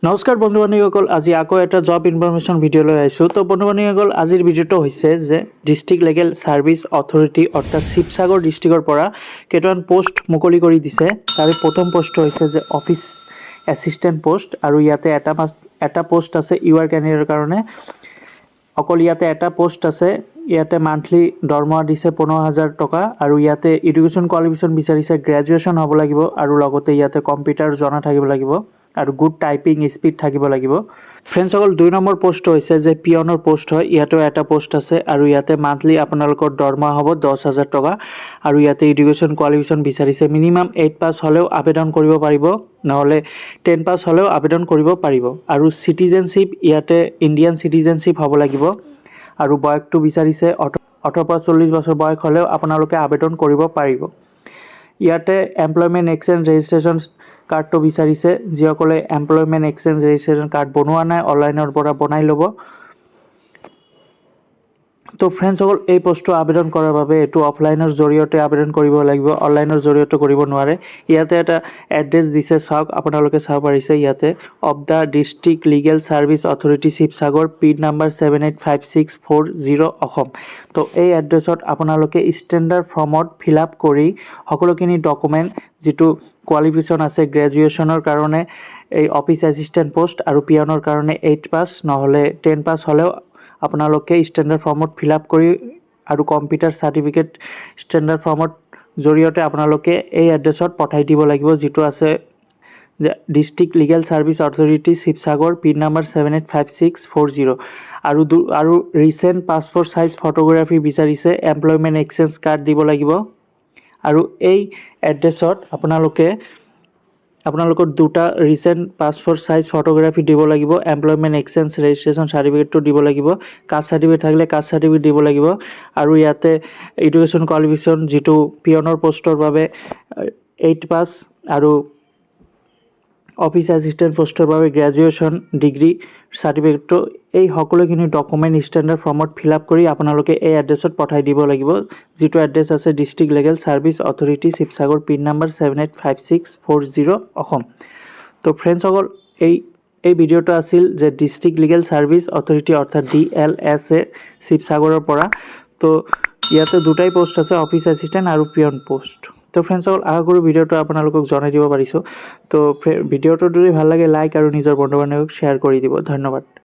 নমস্কাৰ বন্ধু বান্ধৱীসকল, আজি আকৌ এটা জব ইনফৰমেশ্যন ভিডিঅ' লৈ আহিছোঁ। তো বন্ধু বান্ধৱীসকল, আজিৰ ভিডিঅ'টো হৈছে যে ডিষ্ট্ৰিক্ট লিগেল ছাৰ্ভিচ অথৰিটি অৰ্থাৎ শিৱসাগৰ ডিষ্ট্ৰিক্টৰ পৰা কেইটামান পোষ্ট মুকলি কৰি দিছে। তাৰে প্ৰথম পোষ্টটো হৈছে যে অফিচ এছিষ্টেণ্ট পোষ্ট, আৰু ইয়াতে এটা পোষ্ট আছে ইউআৰ কেণ্ডিডেটৰ কাৰণে। অকল ইয়াতে এটা পোষ্ট আছে। ইয়াতে মান্থলি দৰমহা দিছে 15,000 টকা, আৰু ইয়াতে এডুকেশ্যন কোৱালিফিকেশ্যন বিচাৰিছে গ্ৰেজুৱেশ্যন হ'ব লাগিব, আৰু লগতে ইয়াতে কম্পিউটাৰ জনা থাকিব লাগিব আৰু গুড টাইপিং স্পীড থাকিব লাগিব। ফ্ৰেণ্ডসকল, 2 নম্বৰ পোষ্টটো হৈছে যে পিয়নৰ পোষ্ট হয়। ইয়াতেও এটা পোষ্ট আছে, আৰু ইয়াতে মান্থলি আপোনালোকৰ দৰমহা হ'ব 10,000 টকা, আৰু ইয়াতে এডুকেশ্যন কোৱালিফিকেশ্যন বিচাৰিছে মিনিমাম 8 পাছ হ'লেও আবেদন কৰিব পাৰিব, নহ'লে 10 পাছ হ'লেও আবেদন কৰিব পাৰিব। আৰু চিটিজেনশ্বিপ ইয়াতে ইণ্ডিয়ান চিটিজেনশ্বিপ হ'ব লাগিব, আৰু বয়সটো বিচাৰিছে 18 পৰা 40 বছৰ বয়স হ'লেও আপোনালোকে আবেদন কৰিব পাৰিব। ইয়াতে এমপ্লয়মেণ্ট এক্সচেঞ্জ ৰেজিষ্ট্ৰেশ্যন কাৰ্ডটো বিচাৰিছে। যিসকলে এমপ্লয়মেণ্ট এক্সচেঞ্জ ৰেজিষ্ট্ৰেশ্যন কাৰ্ড বনোৱা নাই, অনলাইনৰ পৰা বনাই ল'ব। তো ফ্ৰেণ্ডসকল, এই পোষ্টটো আবেদন কৰাৰ বাবে এইটো অফলাইনৰ জৰিয়তে আবেদন কৰিব লাগিব, অনলাইনৰ জৰিয়তে কৰিব নোৱাৰে। ইয়াতে এটা এড্ৰেছ দিছে, চাওক, আপোনালোকে চাব পাৰিছে ইয়াতে of the district legal service authority Sivasagar, pin number 785640 Assam. তো এই এড্ৰেছত আপোনালোকে ষ্টেণ্ডাৰ্ড ফৰ্মত ফিল আপ কৰি সকলোখিনি ডকুমেণ্ট, যিটো কোৱালিফিকেশ্যন আছে গ্ৰেজুৱেশ্যনৰ কাৰণে এই অফিচ এছিষ্টেণ্ট পোষ্ট, আৰু পিয়নৰ কাৰণে 8 পাছ নহ'লে 10 পাছ হ'লেও আপোনালোকে ষ্টেণ্ডাৰ্ড ফৰ্মত ফিল আপ কৰি, আৰু কম্পিউটাৰ চাৰ্টিফিকেট ষ্টেণ্ডাৰ্ড ফৰ্মত জৰিয়তে আপোনালোকে এই এড্ৰেছত পঠাই দিব লাগিব, যিটো আছে যে district legal service authority Sivasagar, pin number 785640। আৰু ৰিচেণ্ট পাছপৰ্ট চাইজ ফটোগ্ৰাফী বিচাৰিছে, এমপ্লয়মেণ্ট এক্সচেঞ্জ কাৰ্ড দিব লাগিব। আৰু এই এড্ৰেছত আপোনালোকৰ 2টা ৰিচেণ্ট পাছপৰ্ট চাইজ ফটোগ্ৰাফী দিব লাগিব, এমপ্লয়মেণ্ট এক্সচেঞ্জ ৰেজিষ্ট্ৰেশ্যন চাৰ্টিফিকেটটো দিব লাগিব, কাষ্ট চাৰ্টিফিকেট থাকিলে কাষ্ট চাৰ্টিফিকেট দিব লাগিব। আৰু ইয়াতে এডুকেশ্যন কোৱালিফিকেশ্যন, যিটো পিয়নৰ পোষ্টৰ বাবে 8 পাছ, আৰু অফিচ এছিষ্টেণ্ট পোষ্টৰ বাবে গ্ৰেজুৱেশ্যন ডিগ্ৰী চাৰ্টিফিকেটটো, এই সকলোখিনি ডকুমেণ্ট ষ্টেণ্ডাৰ্ড ফৰ্মত ফিল আপ কৰি আপোনালোকে এই এড্ৰেছত পঠাই দিব লাগিব, যিটো এড্ৰেছ আছে district legal service authority Sivasagar, pin number 785640 Assam. তো ফ্ৰেণ্ডসকল, এই ভিডিঅ'টো আছিল যে ডিষ্ট্ৰিক্ট লিগেল ছাৰ্ভিচ অথৰিটি অৰ্থাৎ DLSA শিৱসাগৰৰ পৰা। তো ইয়াতে 2টাই পোষ্ট আছে, অফিচ এছিষ্টেণ্ট আৰু পিয়ন পোষ্ট। তো ফ্ৰেণ্ডসকল, আশা কৰোঁ ভিডিঅ'টো আপোনালোকক জনাই দিব পাৰিছোঁ। তো ভিডিঅ'টো যদি ভাল লাগে লাইক আৰু নিজৰ বন্ধু বান্ধৱীক শ্বেয়াৰ কৰি দিব। ধন্যবাদ।